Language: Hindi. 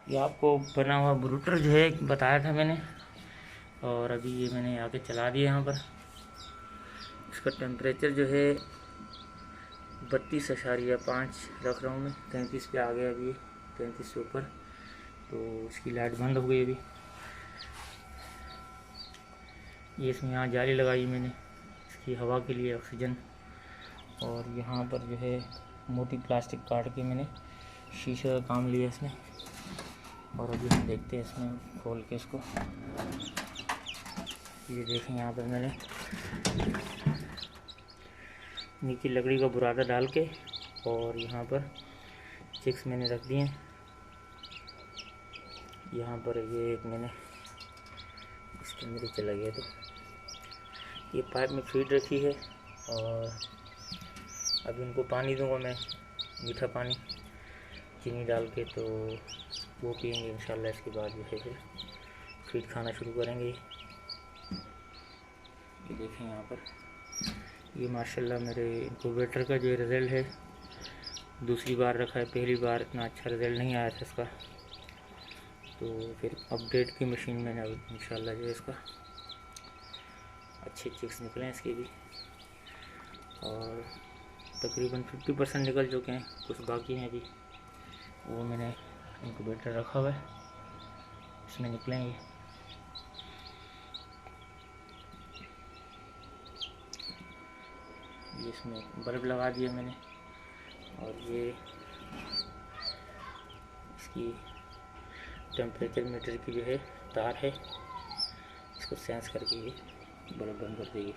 ये आपको बना हुआ ब्रूडर जो है बताया था मैंने, और अभी ये मैंने आके चला दिया यहाँ पर। इसका टेम्परेचर जो है 32.5 रख रहा हूँ मैं। 33 पे आ गया अभी, 33 से ऊपर। तो इसकी लाइट बंद हो गई अभी। ये इसमें यहाँ जाली लगाई मैंने इसकी हवा के लिए, ऑक्सीजन। और यहाँ पर जो है मोटी प्लास्टिक काट के मैंने शीशे का काम लिया इसमें। और अभी हम देखते हैं इसमें खोल के इसको। ये देखें, यहाँ पर मैंने नीचे लकड़ी का बुरादा डाल के और यहाँ पर चिक्स मैंने रख दिए हैं। यहाँ पर ये एक मैंने इसके अंदर ही चला गया, तो ये पाइप में फीड रखी है। और अभी इनको पानी दूंगा मैं, मीठा पानी चीनी डाल के, तो वो पियेंगे इंशाल्लाह। इसके बाद जो है फिर फीड खाना शुरू करेंगे। ये देखें यहाँ पर, ये माशाल्लाह मेरे इनक्यूबेटर का जो रिज़ल्ट है, दूसरी बार रखा है, पहली बार इतना अच्छा रिज़ल्ट नहीं आया था इसका। तो फिर अपडेट की मशीन मैंने अब इंशाल्लाह जो है इसका अच्छे चिक्स निकले इसके भी। और तकरीबन 50% निकल चुके हैं, कुछ बाकी हैं अभी, वो मैंने इनक्यूबेटर रखा हुआ है, इसमें निकलेंगे। ये इसमें बल्ब लगा दिया मैंने, और ये इसकी टेम्परेचर मीटर की जो है तार है, इसको सेंस करके ये बल्ब बंद कर देगी।